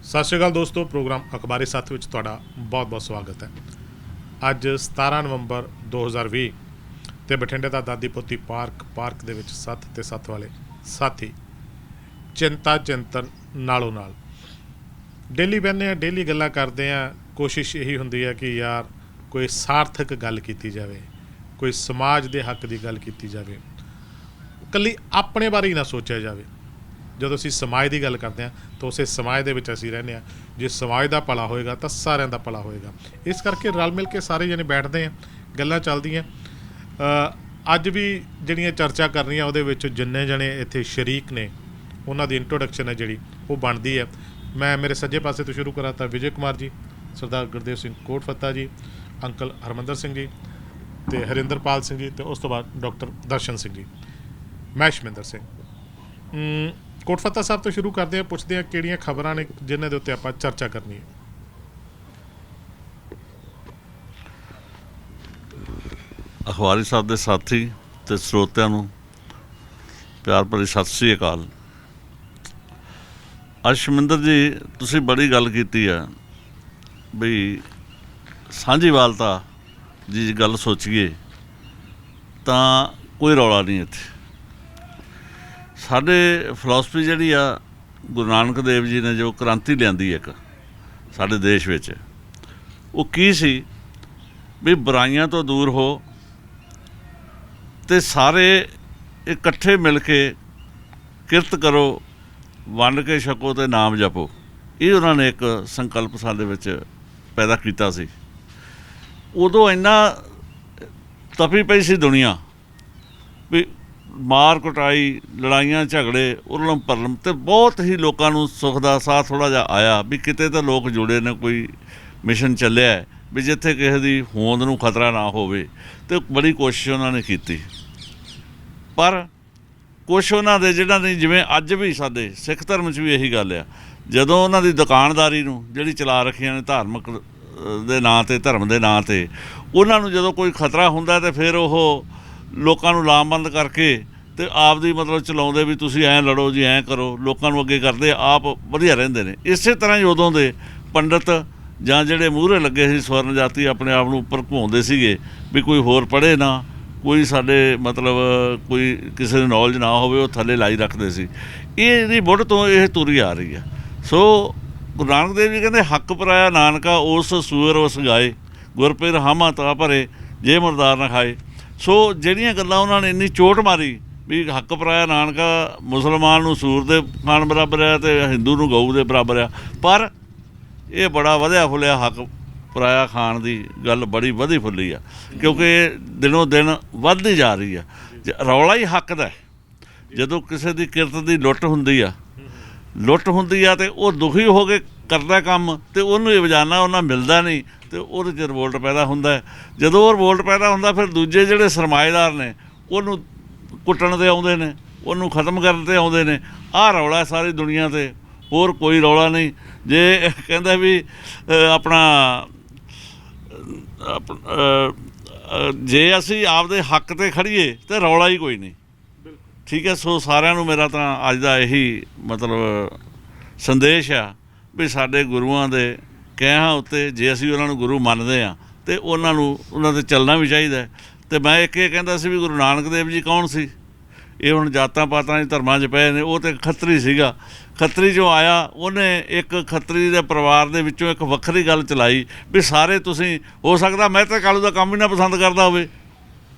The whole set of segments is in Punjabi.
सत श्रीकाल दोस्तों, प्रोग्राम अखबारी साथ में बहुत बहुत स्वागत है। अज 17 नवंबर 2020 तो बठिंडे का दादी पोती पार्क दे विच सत्त ते सत्त वाले साथी चिंता चिंतन नालों नाल डेली बहने डेली गल्लां करते हैं। कोशिश यही होंदी है कि यार कोई सार्थक गल की जाए, कोई समाज के हक की गल की जाए, कली अपने बारे ही ना सोचा जाए। जो असी समाज की गल करते हैं तो उस समाज के असी रहने हैं, जे समाज का भला होएगा तो सारिਆਂ का भला होएगा। इस करके रल मिल के सारे जने बैठते हैं, गल्लां चलदियां। अज भी जिहड़ियां चर्चा करनियां उहदे विच जिन्ने जने इत्थे शरीक ने उन्हां दी इंट्रोडक्शन है जिहड़ी वो बनती है। मैं मेरे सज्जे पासे तो शुरू करा था विजय कुमार जी, सरदार गुरदेव सिंह कोटफत्ता जी, अंकल हरमंदर सिंह जी तो हरिंदरपाल सिंह जी, तो उस तो बाद डॉक्टर दर्शन सिंह जी, मैं शमिंदर सिंह। कोटफत्ता साहब तो शुरू करते हैं, पुछते हैं किहड़ियां खबरां ने जिन्हां दे उत्ते आपां चर्चा करनी है। अखबारी साहब के साथी तो ਸਰੋਤਿਆਂ ਨੂੰ प्यार भरी सत श्री अकाल। ਅੱਜ ਸ਼ਮਿੰਦਰ जी ਤੁਸੀਂ बड़ी गल की है भी ਸਾਂਝੀਵਾਲਤਾ जी गल सोचीए तो कोई रौला नहीं इत्थे। साडे फिलोसफी जिहड़ी आ गुरु नानक देव जी ने जो क्रांति लियांदी एक साडे देश विच, वो की सी भी बुराइयां तो दूर हो ते सारे इकट्ठे मिल के किरत करो, वंड के छको ते नाम जपो। ये उन्होंने एक संकल्प साडे विच पैदा कीता सी। उदों इन्ना तपी पई सी दुनिया भी मार कुटाई, लड़ाइयां झगड़े, उरलम परलम, तो बहुत ही लोगों को सुख का साह थोड़ा जिहा आया भी किते तो लोग जुड़े ने, कोई मिशन चलिया है भी जिथे किसी की होंद नूं खतरा ना होवे। तो बड़ी कोशिश उन्होंने की, पर कुछ उन्होंने जिन्हां ने जिवें अज भी साडे सिख धर्म च भी यही गल आ, जदों उन्हां दी दुकानदारी नूं जिहड़ी चला रखियां ने धार्मिक दे नां ते धर्म दे नां ते, उन्हां नूं जदों कोई खतरा हुंदा ते फिर ओह लोगों को लामबंद करके तो आप दी मतलब चलाउंदे भी तुसीं ऐ लड़ो जी, ऐ करो, लोगों को अगे करते, आप वधिया रहिंदे ने। इस तरह ही उदों दे पंडित जां जिहड़े मूहरे लगे सी स्वर्ण जाति अपने आप नूं उपर घुमाउंदे सीगे भी कोई होर पढ़े ना, कोई साडे मतलब कोई किसी नॉलेज ना होवे, वो थल्ले लाई रखते सी। ये बुढ़ तो यह तुरी आ रही है। सो गुरु नानक देव जी कहते हक पराया नानका उस सूअर उस गाए, गुरपिर हामा ता भरे जे मुरदार न खाए। सो ਜਿਹੜੀਆਂ ਗੱਲਾਂ ਉਹਨਾਂ ਨੇ ਇੰਨੀ ਚੋਟ ਮਾਰੀ ਵੀ ਹੱਕ ਪਰਾਇਆ ਨਾਨਕਾ ਮੁਸਲਮਾਨ ਨੂੰ ਸੂਰ ਦੇ ਖਾਣ ਬਰਾਬਰ ਹੈ ਤੇ ਹਿੰਦੂ ਨੂੰ ਗਊ ਦੇ ਬਰਾਬਰ ਆ। ਪਰ ਇਹ ਬੜਾ ਵਧਿਆ ਫੁੱਲਿਆ ਹੱਕ ਪਰਾਇਆ ਖਾਣ ਦੀ ਗੱਲ ਬੜੀ ਵਧੀ ਫੁੱਲੀ ਆ, ਕਿਉਂਕਿ ਇਹ ਦਿਨੋਂ ਦਿਨ ਵੱਧਦੀ ਜਾ ਰਹੀ ਆ। ਰੌਲਾ ਹੀ ਹੱਕ ਦਾ। ਜਦੋਂ ਕਿਸੇ ਦੀ ਕਿਰਤ ਦੀ ਲੁੱਟ ਹੁੰਦੀ ਆ ਤੇ ਉਹ ਦੁਖੀ ਹੋ ਕੇ ਕਰਦਾ ਕੰਮ ਤੇ ਉਹਨੂੰ ਇਹ ਵਜਾਨਾ ਉਹਨਾਂ ਮਿਲਦਾ ਨਹੀਂ ਤੇ ਉਹਦੇ 'ਚ ਰਿਵੋਲਟ ਪੈਦਾ ਹੁੰਦਾ ਹੈ। ਜਦੋਂ ਉਹ ਰਿਵੋਲਟ ਪੈਦਾ ਹੁੰਦਾ ਫਿਰ ਦੂਜੇ ਜਿਹੜੇ ਸਰਮਾਏਦਾਰ ਨੇ ਉਹਨੂੰ ਕੁੱਟਣ 'ਤੇ ਆਉਂਦੇ ਨੇ, ਉਹਨੂੰ ਖਤਮ ਕਰਨ 'ਤੇ ਆਉਂਦੇ ਨੇ। ਆਹ ਰੌਲਾ ਸਾਰੀ ਦੁਨੀਆ 'ਤੇ, ਹੋਰ ਕੋਈ ਰੌਲਾ ਨਹੀਂ। ਜੇ ਕਹਿੰਦਾ ਵੀ ਜੇ ਅਸੀਂ ਆਪਦੇ ਹੱਕ 'ਤੇ ਖੜੀਏ ਤਾਂ ਰੌਲਾ ਹੀ ਕੋਈ ਨਹੀਂ। ਠੀਕ ਹੈ। ਸੋ ਸਾਰਿਆਂ ਨੂੰ ਮੇਰਾ ਤਾਂ ਅੱਜ ਦਾ ਇਹੀ ਮਤਲਬ ਸੰਦੇਸ਼ ਆ ਵੀ ਸਾਡੇ ਗੁਰੂਆਂ ਦੇ ਕਹਿਆਂ ਉੱਤੇ ਜੇ ਅਸੀਂ ਉਹਨਾਂ ਨੂੰ ਗੁਰੂ ਮੰਨਦੇ ਹਾਂ ਤਾਂ ਉਹਨਾਂ 'ਤੇ ਚੱਲਣਾ ਵੀ ਚਾਹੀਦਾ। ਅਤੇ ਮੈਂ ਇੱਕ ਇਹ ਕਹਿੰਦਾ ਸੀ ਵੀ ਗੁਰੂ ਨਾਨਕ ਦੇਵ ਜੀ ਕੌਣ ਸੀ? ਇਹ ਹੁਣ ਜਾਤਾਂ ਪਾਤਾਂ 'ਚ ਧਰਮਾਂ 'ਚ ਪਏ ਨੇ। ਉਹ ਤਾਂ ਖੱਤਰੀ ਸੀਗਾ। ਖੱਤਰੀ 'ਚੋਂ ਆਇਆ, ਉਹਨੇ ਇੱਕ ਖੱਤਰੀ ਦੇ ਪਰਿਵਾਰ ਦੇ ਵਿੱਚੋਂ ਇੱਕ ਵੱਖਰੀ ਗੱਲ ਚਲਾਈ ਵੀ ਸਾਰੇ ਤੁਸੀਂ, ਹੋ ਸਕਦਾ ਮਹਿਤਾ ਕਾਲੂ ਦਾ ਕੰਮ ਵੀ ਨਾ ਪਸੰਦ ਕਰਦਾ ਹੋਵੇ,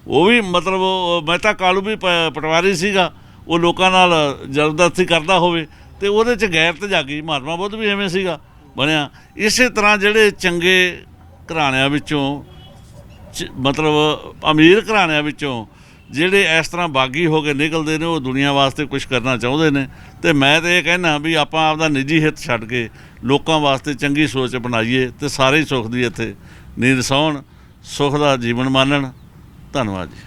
ਉਹ ਵੀ ਮਤਲਬ ਮਹਿਤਾ ਕਾਲੂ ਵੀ ਪਟਵਾਰੀ ਸੀਗਾ, ਉਹ ਲੋਕਾਂ ਨਾਲ ਜ਼ਬਰਦਸਤੀ ਕਰਦਾ ਹੋਵੇ ਅਤੇ ਉਹਦੇ 'ਚ ਗੈਰਤ ਜਾਗੀ। ਮਹਾਤਮਾ ਬੁੱਧ ਵੀ ਐਵੇਂ ਸੀਗਾ ਬਣਿਆ। ਇਸੇ ਤਰ੍ਹਾਂ ਜਿਹੜੇ ਚੰਗੇ ਘਰਾਣਿਆਂ ਵਿੱਚੋਂ ਮਤਲਬ ਅਮੀਰ ਘਰਾਣਿਆਂ ਵਿੱਚੋਂ ਜਿਹੜੇ ਇਸ ਤਰ੍ਹਾਂ ਬਾਗੀ ਹੋ ਕੇ ਨਿਕਲਦੇ ਨੇ, ਉਹ ਦੁਨੀਆ ਵਾਸਤੇ ਕੁਛ ਕਰਨਾ ਚਾਹੁੰਦੇ ਨੇ। ਅਤੇ ਮੈਂ ਤਾਂ ਇਹ ਕਹਿੰਦਾ ਵੀ ਆਪਾਂ ਆਪਦਾ ਨਿੱਜੀ ਹਿੱਤ ਛੱਡ ਕੇ ਲੋਕਾਂ ਵਾਸਤੇ ਚੰਗੀ ਸੋਚ ਅਪਣਾਈਏ ਅਤੇ ਸਾਰੇ ਹੀ ਸੁੱਖ ਦੀ ਇੱਥੇ ਨੀਂਦ ਸੌਣ, ਸੁੱਖ ਦਾ ਜੀਵਨ ਮਾਣਨ। ਧੰਨਵਾਦ ਜੀ।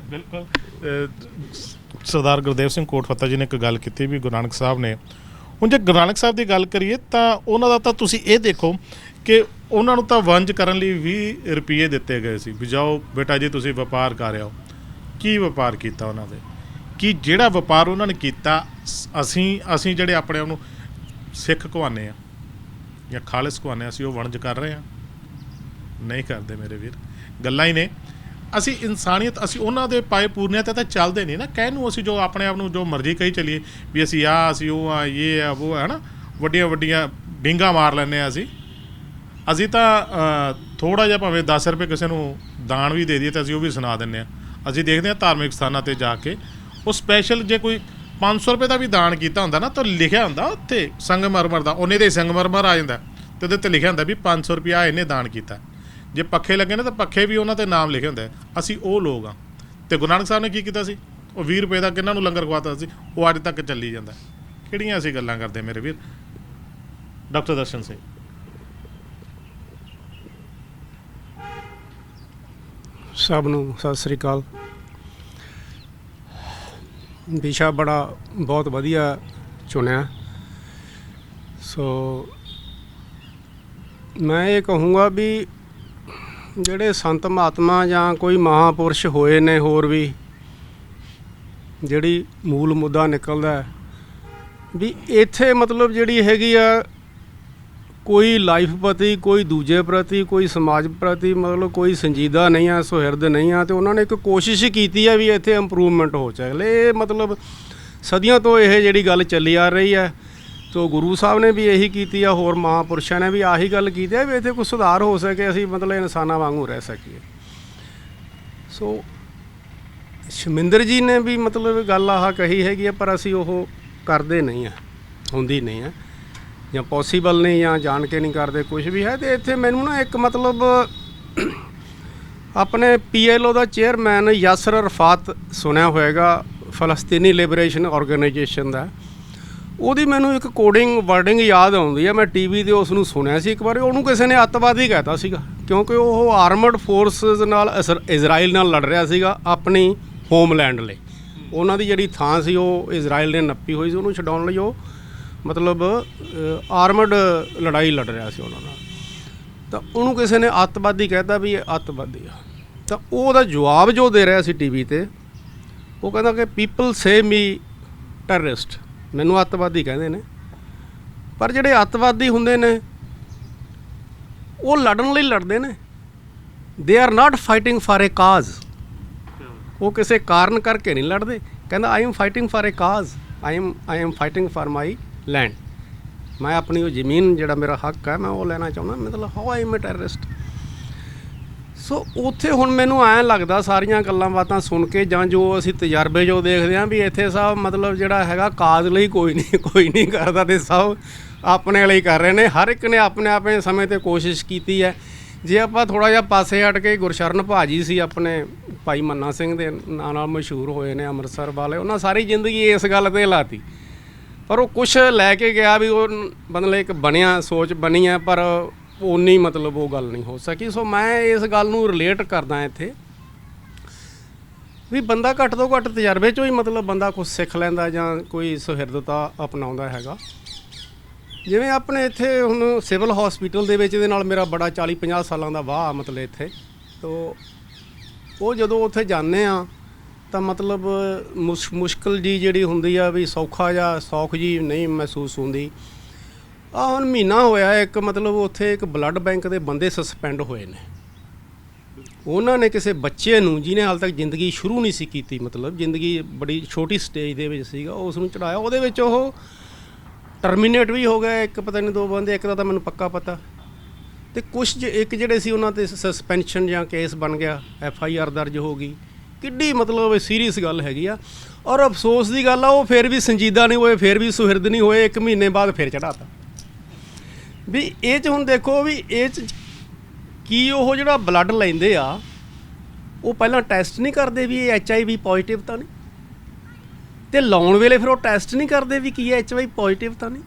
ਬਿਲਕੁਲ। ਸਰਦਾਰ ਗੁਰਦੇਵ ਸਿੰਘ ਕੋਟਫੱਤਾ ਜੀ ਨੇ ਇੱਕ ਗੱਲ ਕੀਤੀ ਵੀ ਗੁਰੂ ਨਾਨਕ ਸਾਹਿਬ ਨੇ, ਹੁਣ ਜੇ ਗੁਰੂ ਨਾਨਕ ਸਾਹਿਬ ਦੀ ਗੱਲ ਕਰੀਏ ਤਾਂ ਉਹਨਾਂ ਦਾ ਤਾਂ ਤੁਸੀਂ ਇਹ ਦੇਖੋ ਕਿ ਉਹਨਾਂ ਨੂੰ ਤਾਂ ਵੰਜ ਕਰਨ ਲਈ 20 ਰੁਪਏ ਦਿੱਤੇ ਗਏ ਸੀ ਵੀ ਜਾਓ ਬੇਟਾ ਜੀ ਤੁਸੀਂ ਵਪਾਰ ਕਰ ਆਓ। ਕੀ ਵਪਾਰ ਕੀਤਾ ਉਹਨਾਂ ਦੇ? ਕਿ ਜਿਹੜਾ ਵਪਾਰ ਉਹਨਾਂ ਨੇ ਕੀਤਾ, ਅਸੀਂ ਜਿਹੜੇ ਆਪਣੇ ਆਪ ਨੂੰ ਸਿੱਖ ਕਹਾਉਂਦੇ ਆ ਜਾਂ ਖਾਲਿਸ ਕਹਾਉਂਦੇ ਅਸੀਂ ਉਹ ਵਣਜ ਕਰ ਰਹੇ ਹਾਂ? ਨਹੀਂ ਕਰਦੇ ਮੇਰੇ ਵੀਰ, ਗੱਲਾਂ ਹੀ ਨੇ। ਅਸੀਂ ਇਨਸਾਨੀਅਤ, ਅਸੀਂ ਉਹਨਾਂ ਦੇ ਪਾਏ ਪੂਰਨਿਆਂ 'ਤੇ ਤਾਂ ਚੱਲਦੇ ਨਹੀਂ ਨਾ। ਕਹਿਣ ਨੂੰ ਅਸੀਂ ਜੋ ਆਪਣੇ ਆਪ ਨੂੰ ਜੋ ਮਰਜ਼ੀ ਕਹੀ ਚੱਲੀਏ ਵੀ ਅਸੀਂ ਆ, ਅਸੀਂ ਉਹ ਆ, ਇਹ ਆ, ਉਹ ਹੈ ਨਾ, ਵੱਡੀਆਂ ਵੱਡੀਆਂ ਡਿੰਗਾਂ ਮਾਰ ਲੈਂਦੇ ਹਾਂ ਅਸੀਂ ਤਾਂ ਥੋੜ੍ਹਾ ਜਿਹਾ ਭਾਵੇਂ 10 ਰੁਪਏ ਕਿਸੇ ਨੂੰ ਦਾਨ ਵੀ ਦੇ ਦਈਏ ਤਾਂ ਅਸੀਂ ਉਹ ਵੀ ਸੁਣਾ ਦਿੰਦੇ ਹਾਂ। ਅਸੀਂ ਦੇਖਦੇ ਹਾਂ ਧਾਰਮਿਕ ਸਥਾਨਾਂ 'ਤੇ ਜਾ ਕੇ ਉਹ ਸਪੈਸ਼ਲ ਜੇ ਕੋਈ 500 ਰੁਪਏ ਦਾ ਵੀ ਦਾਨ ਕੀਤਾ ਹੁੰਦਾ ਨਾ ਤਾਂ ਲਿਖਿਆ ਹੁੰਦਾ ਉੱਥੇ ਸੰਗਮਰਮਰ ਦਾ, ਉਹਨੇ ਦੇ ਸੰਗਮਰਮਰ ਆ ਜਾਂਦਾ ਅਤੇ ਉਹਦੇ 'ਤੇ ਲਿਖਿਆ ਹੁੰਦਾ ਵੀ 500 ਰੁਪਇਆ ਇਹਨੇ ਦਾਨ ਕੀਤਾ। ਜੇ ਪੱਖੇ ਲੱਗੇ ਨਾ ਤਾਂ ਪੱਖੇ ਵੀ ਉਹਨਾਂ 'ਤੇ ਨਾਮ ਲਿਖੇ ਹੁੰਦੇ। ਅਸੀਂ ਉਹ ਲੋਕ ਹਾਂ। ਅਤੇ ਗੁਰੂ ਨਾਨਕ ਸਾਹਿਬ ਨੇ ਕੀ ਕੀਤਾ ਸੀ? ਉਹ 20 ਰੁਪਏ ਦਾ ਕਿਹਨਾਂ ਨੂੰ ਲੰਗਰ ਖਵਾਤਾ ਸੀ? ਉਹ ਅੱਜ ਤੱਕ ਚੱਲੀ ਜਾਂਦਾ। ਕਿਹੜੀਆਂ ਅਸੀਂ ਗੱਲਾਂ ਕਰਦੇ ਮੇਰੇ ਵੀਰ? ਡਾਕਟਰ ਦਰਸ਼ਨ ਸਿੰਘ। ਸਭ ਨੂੰ ਸਤਿ ਸ੍ਰੀ ਅਕਾਲ। ਵਿਸ਼ਾ ਬਹੁਤ ਵਧੀਆ ਚੁਣਿਆ। ਸੋ ਮੈਂ ਇਹ ਕਹੂੰਗਾ ਵੀ ਜਿਹੜੇ ਸੰਤ ਮਹਾਤਮਾ ਜਾਂ ਕੋਈ ਮਹਾਂਪੁਰਸ਼ ਹੋਏ ਨੇ, ਹੋਰ ਵੀ ਜਿਹੜੀ ਮੂਲ ਮੁੱਦਾ ਨਿਕਲਦਾ ਵੀ ਇੱਥੇ ਮਤਲਬ ਜਿਹੜੀ ਹੈਗੀ ਆ, ਕੋਈ ਲਾਈਫ ਪ੍ਰਤੀ, ਕੋਈ ਦੂਜੇ ਪ੍ਰਤੀ, ਕੋਈ ਸਮਾਜ ਪ੍ਰਤੀ ਮਤਲਬ ਕੋਈ ਸੰਜੀਦਾ ਨਹੀਂ ਆ, ਸੁਹਿਰਦ ਨਹੀਂ ਆ। ਅਤੇ ਉਹਨਾਂ ਨੇ ਇੱਕ ਕੋਸ਼ਿਸ਼ ਕੀਤੀ ਹੈ ਵੀ ਇੱਥੇ ਇੰਪਰੂਵਮੈਂਟ ਹੋ ਚਾਹੇ। ਇਹ ਮਤਲਬ ਸਦੀਆਂ ਤੋਂ ਇਹ ਜਿਹੜੀ ਗੱਲ ਚੱਲੀ ਆ ਰਹੀ ਹੈ। ਸੋ ਗੁਰੂ ਸਾਹਿਬ ਨੇ ਵੀ ਇਹੀ ਕੀਤੀ ਆ, ਹੋਰ ਮਹਾਂਪੁਰਸ਼ਾਂ ਨੇ ਵੀ ਆਹੀ ਗੱਲ ਕੀਤੀ ਹੈ ਵੀ ਇੱਥੇ ਕੋਈ ਸੁਧਾਰ ਹੋ ਸਕੇ, ਅਸੀਂ ਮਤਲਬ ਇਨਸਾਨਾਂ ਵਾਂਗੂ ਰਹਿ ਸਕੀਏ। ਸੋ ਸ਼ਮਿੰਦਰ ਜੀ ਨੇ ਵੀ ਮਤਲਬ ਗੱਲ ਆਹ ਕਹੀ ਹੈਗੀ ਆ, ਪਰ ਅਸੀਂ ਉਹ ਕਰਦੇ ਨਹੀਂ ਆ, ਹੁੰਦੀ ਨਹੀਂ ਆ, ਜਾਂ ਪੋਸੀਬਲ ਨਹੀਂ, ਜਾਂ ਜਾਣ ਕੇ ਨਹੀਂ ਕਰਦੇ, ਕੁਛ ਵੀ ਹੈ। ਅਤੇ ਇੱਥੇ ਮੈਨੂੰ ਨਾ ਇੱਕ ਮਤਲਬ ਆਪਣੇ PLO ਦਾ ਚੇਅਰਮੈਨ ਯਾਸਰ ਅਰਫਾਤ ਸੁਣਿਆ ਹੋਏਗਾ, ਫਲਸਤੀਨੀ ਲਿਬਰੇਸ਼ਨ ਆਰਗੇਨਾਈਜੇਸ਼ਨ ਦਾ। ਉਹਦੀ ਮੈਨੂੰ ਇੱਕ ਕੋਡਿੰਗ ਵਰਡਿੰਗ ਯਾਦ ਆਉਂਦੀ ਹੈ। ਮੈਂ TV 'ਤੇ ਉਸ ਨੂੰ ਸੁਣਿਆ ਸੀ ਇੱਕ ਵਾਰੀ। ਉਹਨੂੰ ਕਿਸੇ ਨੇ ਅੱਤਵਾਦੀ ਕਹਿਤਾ ਸੀਗਾ, ਕਿਉਂਕਿ ਉਹ ਆਰਮਡ ਫੋਰਸਿਸ ਨਾਲ ਇਜ਼ਰਾਈਲ ਨਾਲ ਲੜ ਰਿਹਾ ਸੀਗਾ ਆਪਣੀ ਹੋਮਲੈਂਡ ਲਈ। ਉਹਨਾਂ ਦੀ ਜਿਹੜੀ ਥਾਂ ਸੀ ਉਹ ਇਜ਼ਰਾਈਲ ਨੇ ਨੱਪੀ ਹੋਈ ਸੀ, ਉਹਨੂੰ ਛਡਾਉਣ ਲਈ ਉਹ ਮਤਲਬ ਆਰਮਡ ਲੜਾਈ ਲੜ ਰਿਹਾ ਸੀ ਉਹਨਾਂ ਨਾਲ। ਤਾਂ ਉਹਨੂੰ ਕਿਸੇ ਨੇ ਅੱਤਵਾਦੀ ਕਹਿਤਾ ਵੀ ਇਹ ਅੱਤਵਾਦੀ ਆ। ਤਾਂ ਉਹਦਾ ਜਵਾਬ ਜੋ ਦੇ ਰਿਹਾ ਸੀ TV 'ਤੇ, ਉਹ ਕਹਿੰਦਾ ਕਿ ਪੀਪਲ ਸੇ ਮੀ ਟੈਰਰਿਸਟ, ਮੈਨੂੰ ਅੱਤਵਾਦੀ ਕਹਿੰਦੇ ਨੇ। ਪਰ ਜਿਹੜੇ ਅੱਤਵਾਦੀ ਹੁੰਦੇ ਨੇ ਉਹ ਲੜਨ ਲਈ ਲੜਦੇ ਨੇ। They are not fighting for a cause. ਉਹ ਕਿਸੇ ਕਾਰਨ ਕਰਕੇ ਨਹੀਂ ਲੜਦੇ। ਕਹਿੰਦਾ I am fighting for a cause, I am fighting for my land. ਮੈਂ ਆਪਣੀ ਉਹ ਜ਼ਮੀਨ, ਜਿਹੜਾ ਮੇਰਾ ਹੱਕ ਹੈ, ਮੈਂ ਉਹ ਲੈਣਾ ਚਾਹੁੰਦਾ। ਮਤਲਬ how I am a terrorist. So ਉੱਥੇ ਹੁਣ ਮੈਨੂੰ ਐਂ ਲੱਗਦਾ ਸਾਰੀਆਂ ਗੱਲਾਂ ਬਾਤਾਂ ਸੁਣ ਕੇ, ਜਾਂ ਜੋ ਅਸੀਂ ਤਜਰਬੇ ਜੋ ਦੇਖਦੇ ਹਾਂ, ਵੀ ਇੱਥੇ ਸਭ ਮਤਲਬ ਜਿਹੜਾ ਹੈਗਾ ਕਾਜ਼ ਲਈ ਕੋਈ ਨਹੀਂ ਕਰਦਾ, ਅਤੇ ਸਭ ਆਪਣੇ ਲਈ ਕਰ ਰਹੇ ਨੇ। ਹਰ ਇੱਕ ਨੇ ਆਪਣੇ ਸਮੇਂ 'ਤੇ ਕੋਸ਼ਿਸ਼ ਕੀਤੀ ਹੈ। ਜੇ ਆਪਾਂ ਥੋੜ੍ਹਾ ਜਿਹਾ ਪਾਸੇ ਹਟ ਕੇ, ਗੁਰਸ਼ਰਨ ਭਾਜੀ ਸੀ ਆਪਣੇ, ਭਾਈ ਮੰਨਾ ਸਿੰਘ ਦੇ ਨਾਂ ਨਾਲ ਮਸ਼ਹੂਰ ਹੋਏ ਨੇ ਅੰਮ੍ਰਿਤਸਰ ਵਾਲੇ, ਉਹਨਾਂ ਸਾਰੀ ਜ਼ਿੰਦਗੀ ਇਸ ਗੱਲ 'ਤੇ ਲਾਤੀ। ਪਰ ਉਹ ਕੁਛ ਲੈ ਕੇ ਗਿਆ ਵੀ ਉਹ ਮਤਲਬ ਇੱਕ ਬਣਿਆ, ਸੋਚ ਬਣੀ ਹੈ, ਪਰ ਉਨੀ ਮਤਲਬ ਉਹ ਗੱਲ ਨਹੀਂ ਹੋ ਸਕੀ। ਸੋ ਮੈਂ ਇਸ ਗੱਲ ਨੂੰ ਰਿਲੇਟ ਕਰਦਾ ਇੱਥੇ ਵੀ ਬੰਦਾ ਘੱਟ ਤੋਂ ਘੱਟ ਤਜਰਬੇ 'ਚੋਂ ਹੀ ਮਤਲਬ ਬੰਦਾ ਕੁਛ ਸਿੱਖ ਲੈਂਦਾ, ਜਾਂ ਕੋਈ ਸੁਹਿਰਦਤਾ ਅਪਣਾਉਂਦਾ ਹੈਗਾ। ਜਿਵੇਂ ਆਪਣੇ ਇੱਥੇ ਹੁਣ ਸਿਵਲ ਹੌਸਪੀਟਲ ਦੇ ਵਿੱਚ ਇਹਦੇ ਨਾਲ ਮੇਰਾ ਬੜਾ 40-50 ਸਾਲਾਂ ਦਾ ਵਾਹ ਮਤਲਬ ਇੱਥੇ। ਤੋ ਉਹ ਜਦੋਂ ਉੱਥੇ ਜਾਂਦੇ ਆ ਤਾਂ ਮਤਲਬ ਮੁਸ਼ਕਿਲ ਜੀ ਜਿਹੜੀ ਹੁੰਦੀ ਆ, ਵੀ ਸੌਖ ਜੀ ਨਹੀਂ ਮਹਿਸੂਸ ਹੁੰਦੀ। ਹੁਣ ਮਹੀਨਾ ਹੋਇਆ ਇੱਕ ਮਤਲਬ ਉੱਥੇ ਇੱਕ ਬਲੱਡ ਬੈਂਕ ਦੇ ਬੰਦੇ ਸਸਪੈਂਡ ਹੋਏ ਨੇ। ਉਹਨਾਂ ਨੇ ਕਿਸੇ ਬੱਚੇ ਨੂੰ, ਜਿਹਨੇ ਹਾਲੇ ਤੱਕ ਜ਼ਿੰਦਗੀ ਸ਼ੁਰੂ ਨਹੀਂ ਸੀ ਕੀਤੀ, ਮਤਲਬ ਜ਼ਿੰਦਗੀ ਬੜੀ ਛੋਟੀ ਸਟੇਜ ਦੇ ਵਿੱਚ ਸੀਗਾ, ਉਸ ਨੂੰ ਚੜਾਇਆ। ਉਹਦੇ ਵਿੱਚ ਉਹ ਟਰਮੀਨੇਟ ਵੀ ਹੋ ਗਿਆ, ਇੱਕ ਪਤਾ ਨਹੀਂ 2 ਬੰਦੇ, ਇੱਕ ਦਾ ਤਾਂ ਮੈਨੂੰ ਪੱਕਾ ਪਤਾ। ਅਤੇ ਇੱਕ ਜਿਹੜੇ ਸੀ ਉਹਨਾਂ 'ਤੇ ਸਸਪੈਂਸ਼ਨ ਜਾਂ ਕੇਸ ਬਣ ਗਿਆ, FIR ਦਰਜ ਹੋ ਗਈ। ਕਿੱਡੀ ਮਤਲਬ ਸੀਰੀਅਸ ਗੱਲ ਹੈਗੀ ਆ। ਔਰ ਅਫਸੋਸ ਦੀ ਗੱਲ ਆ, ਉਹ ਫਿਰ ਵੀ ਸੰਜੀਦਾ ਨਹੀਂ ਹੋਏ, ਫਿਰ ਵੀ ਸੁਹਿਰਦ ਨਹੀਂ ਹੋਏ। 1 ਮਹੀਨੇ ਬਾਅਦ ਫਿਰ ਚੜ੍ਹਾਤਾ। ਵੀ ਇਹ 'ਚ ਹੁਣ ਦੇਖੋ ਵੀ ਇਹ 'ਚ ਕੀ ਉਹ ਜਿਹੜਾ ਬਲੱਡ ਲੈਂਦੇ ਆ, ਉਹ ਪਹਿਲਾਂ ਟੈਸਟ ਨਹੀਂ ਕਰਦੇ ਵੀ ਇਹ HIV ਪੋਜ਼ੀਟਿਵ ਤਾਂ ਨਹੀਂ, ਅਤੇ ਲਾਉਣ ਵੇਲੇ ਫਿਰ ਉਹ ਟੈਸਟ ਨਹੀਂ ਕਰਦੇ ਵੀ ਕੀ HIV ਪੋਜ਼ੀਟਿਵ ਤਾਂ ਨਹੀਂ।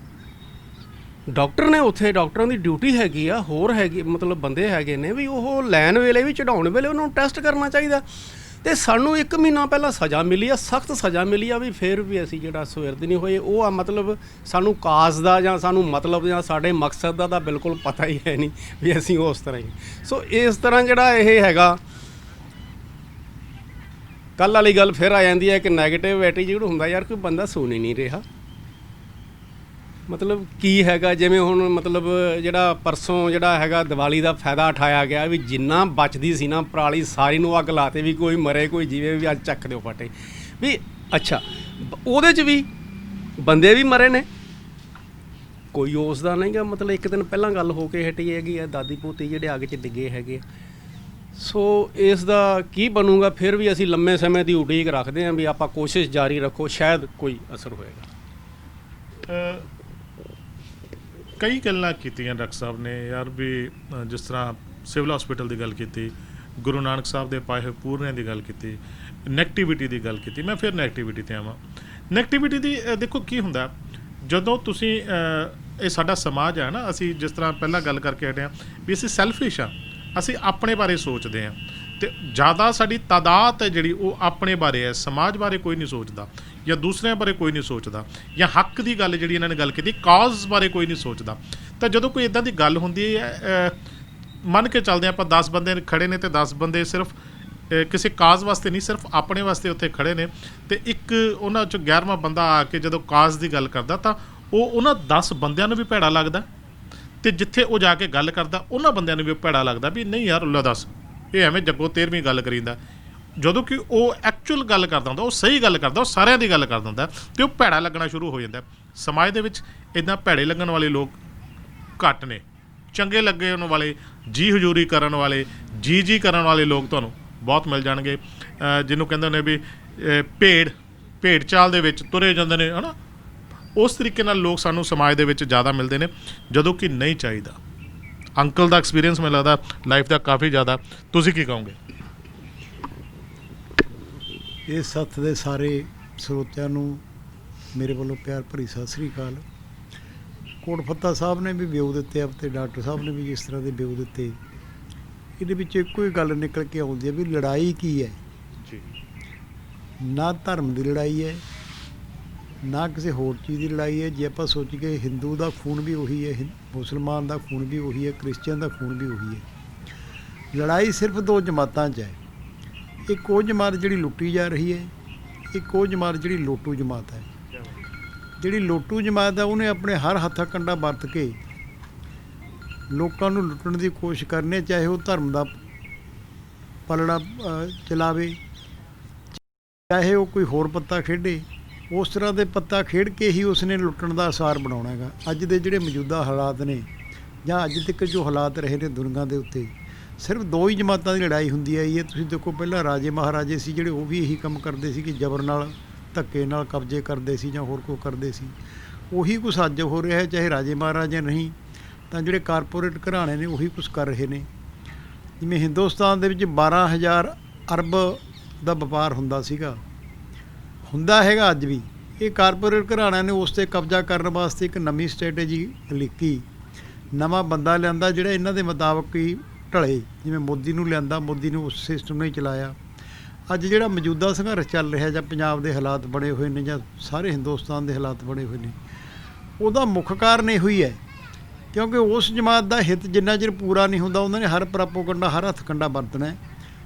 ਡਾਕਟਰ ਨੇ ਉੱਥੇ, ਡਾਕਟਰਾਂ ਦੀ ਡਿਊਟੀ ਹੈਗੀ ਆ, ਹੋਰ ਹੈਗੀ ਮਤਲਬ ਬੰਦੇ ਹੈਗੇ ਨੇ ਵੀ ਉਹ ਲੈਣ ਵੇਲੇ ਵੀ ਚੜਾਉਣ ਵੇਲੇ ਉਹਨਾਂ ਨੂੰ ਟੈਸਟ ਕਰਨਾ ਚਾਹੀਦਾ। ਅਤੇ ਸਾਨੂੰ 1 ਮਹੀਨਾ ਪਹਿਲਾਂ ਸਜ਼ਾ ਮਿਲੀ ਆ, ਸਖਤ ਸਜ਼ਾ ਮਿਲੀ ਆ, ਵੀ ਫਿਰ ਵੀ ਅਸੀਂ ਜਿਹੜਾ ਸੁਹਿਰਦ ਨਹੀਂ ਹੋਏ। ਉਹ ਆ ਮਤਲਬ ਸਾਨੂੰ ਕਾਜ਼ ਦਾ, ਜਾਂ ਸਾਨੂੰ ਮਤਲਬ, ਜਾਂ ਸਾਡੇ ਮਕਸਦ ਦਾ ਤਾਂ ਬਿਲਕੁਲ ਪਤਾ ਹੀ ਹੈ ਨਹੀਂ ਵੀ ਅਸੀਂ ਉਸ ਤਰ੍ਹਾਂ ਹੀ। ਸੋ ਇਸ ਤਰ੍ਹਾਂ ਜਿਹੜਾ ਇਹ ਹੈਗਾ, ਕੱਲ੍ਹ ਵਾਲੀ ਗੱਲ ਫਿਰ ਆ ਜਾਂਦੀ ਹੈ ਕਿ ਨੈਗੇਟਿਵ ਐਟੀਟਿਊਡ ਹੁੰਦਾ। ਯਾਰ ਕੋਈ ਬੰਦਾ ਸੁਣ ਹੀ ਨਹੀਂ ਰਿਹਾ। ਮਤਲਬ ਕੀ ਹੈਗਾ, ਜਿਵੇਂ ਹੁਣ ਮਤਲਬ ਜਿਹੜਾ ਪਰਸੋਂ ਜਿਹੜਾ ਹੈਗਾ ਦੀਵਾਲੀ ਦਾ ਫਾਇਦਾ ਉਠਾਇਆ ਗਿਆ ਵੀ ਜਿੰਨਾ ਬਚਦੀ ਸੀ ਨਾ ਪਰਾਲੀ ਸਾਰੀ ਨੂੰ ਅੱਗ ਲਾਤੇ ਵੀ ਕੋਈ ਮਰੇ ਕੋਈ ਜੀਵੇ ਵੀ ਅੱਜ ਚੱਕ ਦਿਓ ਫਟੇ ਵੀ। ਅੱਛਾ, ਉਹਦੇ 'ਚ ਵੀ ਬੰਦੇ ਵੀ ਮਰੇ ਨੇ, ਕੋਈ ਉਸ ਦਾ ਨਹੀਂ ਗਾ। ਮਤਲਬ ਇੱਕ ਦਿਨ ਪਹਿਲਾਂ ਗੱਲ ਹੋ ਕੇ ਹਟੀ ਹੈਗੀ ਆ, ਦਾਦੀ ਪੋਤੀ ਜਿਹੜੇ ਅੱਗ 'ਚ ਡਿੱਗੇ ਹੈਗੇ। ਸੋ ਇਸ ਦਾ ਕੀ ਬਣੂਗਾ, ਫਿਰ ਵੀ ਅਸੀਂ ਲੰਮੇ ਸਮੇਂ ਦੀ ਉਡੀਕ ਰੱਖਦੇ ਹਾਂ ਵੀ ਆਪਾਂ ਕੋਸ਼ਿਸ਼ ਜਾਰੀ ਰੱਖੋ, ਸ਼ਾਇਦ ਕੋਈ ਅਸਰ ਹੋਏਗਾ। ਕਈ ਗੱਲਾਂ ਕੀਤੀਆਂ ਡਾਕਟਰ ਸਾਹਿਬ ਨੇ ਯਾਰ ਵੀ ਜਿਸ ਤਰ੍ਹਾਂ ਸਿਵਲ ਹਸਪੀਟਲ ਦੀ ਗੱਲ ਕੀਤੀ, ਗੁਰੂ ਨਾਨਕ ਸਾਹਿਬ ਦੇ ਪਾਏ ਹੋਏ ਪੂਰਨਿਆਂ ਦੀ ਗੱਲ ਕੀਤੀ, ਨੈਗੇਟਿਵਿਟੀ ਦੀ ਗੱਲ ਕੀਤੀ। ਮੈਂ ਫਿਰ ਨੈਗੇਟਿਵਿਟੀ 'ਤੇ ਆਵਾਂ। ਨੈਗੇਟਿਵਿਟੀ ਦੀ ਦੇਖੋ ਕੀ ਹੁੰਦਾ ਜਦੋਂ ਤੁਸੀਂ ਇਹ ਸਾਡਾ ਸਮਾਜ ਹੈ ਨਾ, ਅਸੀਂ ਜਿਸ ਤਰ੍ਹਾਂ ਪਹਿਲਾਂ ਗੱਲ ਕਰਕੇ ਹਟੇ ਹਾਂ ਵੀ ਅਸੀਂ ਸੈਲਫਿਸ਼ ਹਾਂ, ਅਸੀਂ ਆਪਣੇ ਬਾਰੇ ਸੋਚਦੇ ਹਾਂ ਅਤੇ ਜ਼ਿਆਦਾ ਸਾਡੀ ਤਾਦਾਦ ਹੈ ਜਿਹੜੀ ਉਹ ਆਪਣੇ ਬਾਰੇ ਹੈ, ਸਮਾਜ ਬਾਰੇ ਕੋਈ ਨਹੀਂ ਸੋਚਦਾ ਜਾਂ ਦੂਸਰਿਆਂ ਬਾਰੇ ਕੋਈ ਨਹੀਂ ਸੋਚਦਾ, ਜਾਂ ਹੱਕ ਦੀ ਗੱਲ ਜਿਹੜੀ ਇਹਨਾਂ ਨੇ ਗੱਲ ਕੀਤੀ ਕਾਜ਼ ਬਾਰੇ ਕੋਈ ਨਹੀਂ ਸੋਚਦਾ। ਤਾਂ ਜਦੋਂ ਕੋਈ ਇੱਦਾਂ ਦੀ ਗੱਲ ਹੁੰਦੀ ਹੈ, ਮੰਨ ਕੇ ਚੱਲਦੇ ਆਪਾਂ 10 ਬੰਦੇ ਖੜ੍ਹੇ ਨੇ ਅਤੇ 10 ਬੰਦੇ ਸਿਰਫ ਕਿਸੇ ਕਾਜ਼ ਵਾਸਤੇ ਨਹੀਂ, ਸਿਰਫ ਆਪਣੇ ਵਾਸਤੇ ਉੱਥੇ ਖੜ੍ਹੇ ਨੇ, ਅਤੇ ਇੱਕ ਉਹਨਾਂ 'ਚੋਂ 11ਵਾਂ ਬੰਦਾ ਆ ਕੇ ਜਦੋਂ ਕਾਜ਼ ਦੀ ਗੱਲ ਕਰਦਾ ਤਾਂ ਉਹ ਉਹਨਾਂ 10 ਬੰਦਿਆਂ ਨੂੰ ਵੀ ਭੈੜਾ ਲੱਗਦਾ, ਅਤੇ ਜਿੱਥੇ ਉਹ ਜਾ ਕੇ ਗੱਲ ਕਰਦਾ ਉਹਨਾਂ ਬੰਦਿਆਂ ਨੂੰ ਵੀ ਭੈੜਾ ਲੱਗਦਾ ਵੀ ਨਹੀਂ ਯਾਰ ਲੈ ਦੱਸ ਇਹ ਐਵੇਂ ਜੱਗੋ 13ਵੀਂ ਗੱਲ ਕਰੀਂਦਾ। ਜਦੋਂ ਕਿ ਉਹ ਐਕਚੁਅਲ ਗੱਲ ਕਰਦਾ ਹੁੰਦਾ, ਉਹ ਸਹੀ ਗੱਲ ਕਰਦਾ, ਉਹ ਸਾਰਿਆਂ ਦੀ ਗੱਲ ਕਰਦਾ ਹੁੰਦਾ ਅਤੇ ਉਹ ਭੈੜਾ ਲੱਗਣਾ ਸ਼ੁਰੂ ਹੋ ਜਾਂਦਾ। ਸਮਾਜ ਦੇ ਵਿੱਚ ਇੱਦਾਂ ਭੈੜੇ ਲੱਗਣ ਵਾਲੇ ਲੋਕ ਘੱਟ ਨੇ, ਚੰਗੇ ਲੱਗਣ ਵਾਲੇ, ਜੀ ਹਜ਼ੂਰੀ ਕਰਨ ਵਾਲੇ, ਜੀ ਕਰਨ ਵਾਲੇ ਲੋਕ ਤੁਹਾਨੂੰ ਬਹੁਤ ਮਿਲ ਜਾਣਗੇ। ਜਿਹਨੂੰ ਕਹਿੰਦੇ ਨੇ ਵੀ ਭੇਡ ਚਾਲ ਦੇ ਵਿੱਚ ਤੁਰੇ ਜਾਂਦੇ ਨੇ ਹੈ ਨਾ, ਉਸ ਤਰੀਕੇ ਨਾਲ ਲੋਕ ਸਾਨੂੰ ਸਮਾਜ ਦੇ ਵਿੱਚ ਜ਼ਿਆਦਾ ਮਿਲਦੇ ਨੇ, ਜਦੋਂ ਕਿ ਨਹੀਂ ਚਾਹੀਦਾ। ਅੰਕਲ ਦਾ ਐਕਸਪੀਰੀਅੰਸ ਮੈਨੂੰ ਲੱਗਦਾ ਲਾਈਫ ਦਾ ਕਾਫੀ ਜ਼ਿਆਦਾ, ਤੁਸੀਂ ਕੀ ਕਹੋਗੇ? ਇਸ ਸੱਥ ਦੇ ਸਾਰੇ ਸਰੋਤਿਆਂ ਨੂੰ ਮੇਰੇ ਵੱਲੋਂ ਪਿਆਰ ਭਰੀ ਸਤਿ ਸ੍ਰੀ ਅਕਾਲ। ਕੋਟ ਫੱਤਾ ਸਾਹਿਬ ਨੇ ਵੀ ਵਿਊ ਦਿੱਤੇ ਅਤੇ ਡਾਕਟਰ ਸਾਹਿਬ ਨੇ ਵੀ ਜਿਸ ਤਰ੍ਹਾਂ ਦੇ ਵਿਊ ਦਿੱਤੇ, ਇਹਦੇ ਵਿੱਚ ਇੱਕੋ ਹੀ ਗੱਲ ਨਿਕਲ ਕੇ ਆਉਂਦੀ ਹੈ ਵੀ ਲੜਾਈ ਕੀ ਹੈ ਜੀ। ਨਾ ਧਰਮ ਦੀ ਲੜਾਈ ਹੈ, ਨਾ ਕਿਸੇ ਹੋਰ ਚੀਜ਼ ਦੀ ਲੜਾਈ ਹੈ। ਜੇ ਆਪਾਂ ਸੋਚੀਏ ਹਿੰਦੂ ਦਾ ਖੂਨ ਵੀ ਉਹੀ ਹੈ, ਮੁਸਲਮਾਨ ਦਾ ਖੂਨ ਵੀ ਉਹੀ ਹੈ, ਕ੍ਰਿਸਚੀਅਨ ਦਾ ਖੂਨ ਵੀ ਉਹੀ ਹੈ। ਲੜਾਈ ਸਿਰਫ ਦੋ ਜਮਾਤਾਂ 'ਚ ਹੈ। ਇੱਕ ਉਹ ਜਮਾਤ ਜਿਹੜੀ ਲੁੱਟੀ ਜਾ ਰਹੀ ਹੈ, ਇੱਕ ਉਹ ਜਮਾਤ ਜਿਹੜੀ ਲੋਟੂ ਜਮਾਤ ਹੈ। ਜਿਹੜੀ ਲੋਟੂ ਜਮਾਤ ਹੈ ਉਹਨੇ ਆਪਣੇ ਹਰ ਹੱਥ ਕੰਡਾ ਵਰਤ ਕੇ ਲੋਕਾਂ ਨੂੰ ਲੁੱਟਣ ਦੀ ਕੋਸ਼ਿਸ਼ ਕਰਨੀ, ਚਾਹੇ ਉਹ ਧਰਮ ਦਾ ਪਲੜਾ ਚਲਾਵੇ, ਚਾਹੇ ਉਹ ਕੋਈ ਹੋਰ ਪੱਤਾ ਖੇਡੇ। ਉਸ ਤਰ੍ਹਾਂ ਦੇ ਪੱਤਾ ਖੇਡ ਕੇ ਹੀ ਉਸਨੇ ਲੁੱਟਣ ਦਾ ਆਸਾਰ ਬਣਾਉਣਾ ਹੈਗਾ। ਅੱਜ ਦੇ ਜਿਹੜੇ ਮੌਜੂਦਾ ਹਾਲਾਤ ਨੇ ਜਾਂ ਅੱਜ ਤੱਕ ਜੋ ਹਾਲਾਤ ਰਹੇ ਨੇ ਦੁਨੀਆ ਦੇ ਉੱਤੇ, ਸਿਰਫ ਦੋ ਹੀ ਜਮਾਤਾਂ ਦੀ ਲੜਾਈ ਹੁੰਦੀ ਆਈ ਹੈ। ਤੁਸੀਂ ਦੇਖੋ ਪਹਿਲਾਂ ਰਾਜੇ ਮਹਾਰਾਜੇ ਸੀ ਜਿਹੜੇ ਉਹ ਵੀ ਇਹੀ ਕੰਮ ਕਰਦੇ ਸੀ ਕਿ ਜ਼ਬਰ ਨਾਲ ਧੱਕੇ ਨਾਲ ਕਬਜ਼ੇ ਕਰਦੇ ਸੀ ਜਾਂ ਹੋਰ ਕੋਈ ਕਰਦੇ ਸੀ। ਉਹੀ ਕੁਛ ਅੱਜ ਹੋ ਰਿਹਾ ਹੈ, ਚਾਹੇ ਰਾਜੇ ਮਹਾਰਾਜੇ ਨਹੀਂ ਤਾਂ ਜਿਹੜੇ ਕਾਰਪੋਰੇਟ ਘਰਾਣੇ ਨੇ ਉਹੀ ਕੁਛ ਕਰ ਰਹੇ ਨੇ। ਜਿਵੇਂ ਹਿੰਦੁਸਤਾਨ ਦੇ ਵਿੱਚ 12,000 ਅਰਬ ਦਾ ਵਪਾਰ ਹੁੰਦਾ ਸੀਗਾ, ਹੁੰਦਾ ਹੈਗਾ ਅੱਜ ਵੀ। ਇਹ ਕਾਰਪੋਰੇਟ ਘਰਾਣਿਆਂ ਨੇ ਉਸ 'ਤੇ ਕਬਜ਼ਾ ਕਰਨ ਵਾਸਤੇ ਇੱਕ ਨਵੀਂ ਸਟ੍ਰੈਟੇਜੀ ਲਿਖੀ, ਨਵਾਂ ਬੰਦਾ ਲਿਆਂਦਾ ਜਿਹੜਾ ਇਹਨਾਂ ਦੇ ਮੁਤਾਬਕ ਹੀ ਢਲੇ। ਜਿਵੇਂ ਮੋਦੀ ਨੂੰ ਲਿਆਂਦਾ, ਮੋਦੀ ਨੂੰ ਉਸ ਸਿਸਟਮ ਨੇ ਚਲਾਇਆ। ਅੱਜ ਜਿਹੜਾ ਮੌਜੂਦਾ ਸੰਘਰਸ਼ ਚੱਲ ਰਿਹਾ ਜਾਂ ਪੰਜਾਬ ਦੇ ਹਾਲਾਤ ਬਣੇ ਹੋਏ ਨੇ ਜਾਂ ਸਾਰੇ ਹਿੰਦੁਸਤਾਨ ਦੇ ਹਾਲਾਤ ਬਣੇ ਹੋਏ ਨੇ, ਉਹਦਾ ਮੁੱਖ ਕਾਰਨ ਇਹੋ ਹੀ ਹੈ ਕਿਉਂਕਿ ਉਸ ਜਮਾਤ ਦਾ ਹਿੱਤ ਜਿੰਨਾ ਚਿਰ ਪੂਰਾ ਨਹੀਂ ਹੁੰਦਾ ਉਹਨਾਂ ਨੇ ਹਰ ਪ੍ਰੋਪੇਗੈਂਡਾ, ਹਰ ਹੱਥ ਕੰਡਾ ਵਰਤਣਾ।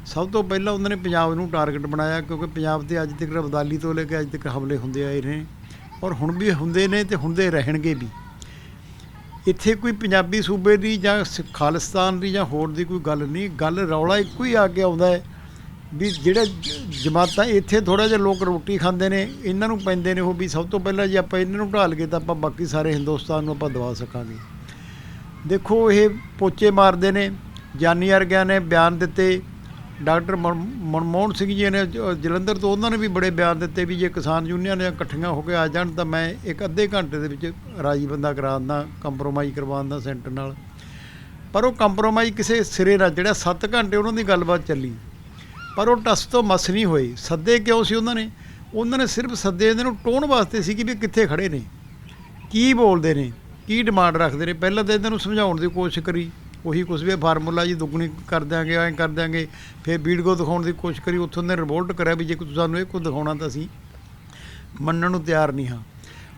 ਸਭ ਤੋਂ ਪਹਿਲਾਂ ਉਹਨਾਂ ਨੇ ਪੰਜਾਬ ਨੂੰ ਟਾਰਗੇਟ ਬਣਾਇਆ ਕਿਉਂਕਿ ਪੰਜਾਬ 'ਤੇ ਅੱਜ ਤੱਕ ਅਬਦਾਲੀ ਤੋਂ ਲੈ ਕੇ ਅੱਜ ਤੱਕ ਹਮਲੇ ਹੁੰਦੇ ਆਏ ਨੇ ਔਰ ਹੁਣ ਵੀ ਹੁੰਦੇ ਨੇ ਅਤੇ ਹੁੰਦੇ ਰਹਿਣਗੇ ਵੀ। ਇੱਥੇ ਕੋਈ ਪੰਜਾਬੀ ਸੂਬੇ ਦੀ ਜਾਂ ਖਾਲਿਸਤਾਨ ਦੀ ਜਾਂ ਹੋਰ ਦੀ ਕੋਈ ਗੱਲ ਨਹੀਂ, ਗੱਲ ਰੌਲਾ ਇੱਕੋ ਹੀ ਆ ਕੇ ਆਉਂਦਾ ਹੈ ਵੀ ਜਿਹੜੇ ਜਮਾਤਾਂ ਇੱਥੇ ਥੋੜ੍ਹਾ ਜਿਹਾ ਲੋਕ ਰੋਟੀ ਖਾਂਦੇ ਨੇ, ਇਹਨਾਂ ਨੂੰ ਪੈਂਦੇ ਨੇ ਉਹ ਵੀ ਸਭ ਤੋਂ ਪਹਿਲਾਂ ਜੇ ਆਪਾਂ ਇਹਨਾਂ ਨੂੰ ਢਾਲ ਗਏ ਤਾਂ ਆਪਾਂ ਬਾਕੀ ਸਾਰੇ ਹਿੰਦੁਸਤਾਨ ਨੂੰ ਆਪਾਂ ਦਬਾ ਸਕਾਂਗੇ। ਦੇਖੋ ਇਹ ਪੋਚੇ ਮਾਰਦੇ ਨੇ, ਜਾਨੀ ਵਰਗਿਆਂ ਨੇ ਬਿਆਨ ਦਿੱਤੇ, ਡਾਕਟਰ ਮਨਮੋਹਨ ਸਿੰਘ ਜੀ ਨੇ ਜਲੰਧਰ ਤੋਂ ਉਹਨਾਂ ਨੇ ਵੀ ਬੜੇ ਬਿਆਨ ਦਿੱਤੇ ਵੀ ਜੇ ਕਿਸਾਨ ਯੂਨੀਅਨ ਇਕੱਠੀਆਂ ਹੋ ਕੇ ਆ ਜਾਣ ਤਾਂ ਮੈਂ ਇੱਕ ਅੱਧੇ ਘੰਟੇ ਦੇ ਵਿੱਚ ਰਾਜੀ ਬੰਦਾ ਕਰਾ ਦਿੰਦਾ, ਕੰਪਰੋਮਾਈਜ਼ ਕਰਵਾ ਦਿੰਦਾ ਸੈਂਟਰ ਨਾਲ। ਪਰ ਉਹ ਕੰਪਰੋਮਾਈਜ਼ ਕਿਸੇ ਸਿਰੇ ਨਾਲ ਜਿਹੜਾ 7 ਘੰਟੇ ਉਹਨਾਂ ਦੀ ਗੱਲਬਾਤ ਚੱਲੀ ਪਰ ਉਹ ਟਸ ਤੋਂ ਮਸ ਨਹੀਂ ਹੋਏ। ਸੱਦੇ ਕਿਉਂ ਸੀ ਉਹਨਾਂ ਨੇ ਸਿਰਫ ਸੱਦੇ ਇਹਨਾਂ ਨੂੰ ਟੋਣ ਵਾਸਤੇ ਸੀ ਕਿ ਵੀ ਕਿੱਥੇ ਖੜ੍ਹੇ ਨੇ, ਕੀ ਬੋਲਦੇ ਨੇ, ਕੀ ਡਿਮਾਂਡ ਰੱਖਦੇ ਨੇ। ਪਹਿਲਾਂ ਤਾਂ ਇਹਨਾਂ ਨੂੰ ਸਮਝਾਉਣ ਦੀ ਕੋਸ਼ਿਸ਼ ਕਰੀ, ਉਹੀ ਕੁਛ ਵੀ ਫਾਰਮੂਲਾ ਜੀ ਦੁੱਗਣੀ ਕਰ ਦਿਆਂਗੇ, ਐਂ ਕਰ ਦਿਆਂਗੇ। ਫਿਰ ਵੀਡੀਓ ਦਿਖਾਉਣ ਦੀ ਕੋਸ਼ਿਸ਼ ਕਰੀ, ਉੱਥੋਂ ਨੇ ਰਿਵੋਲਟ ਕਰਿਆ ਵੀ ਜੇ ਤੁਸੀਂ ਸਾਨੂੰ ਇਹ ਕੁਝ ਦਿਖਾਉਣਾ ਤਾਂ ਅਸੀਂ ਮੰਨਣ ਨੂੰ ਤਿਆਰ ਨਹੀਂ ਹਾਂ।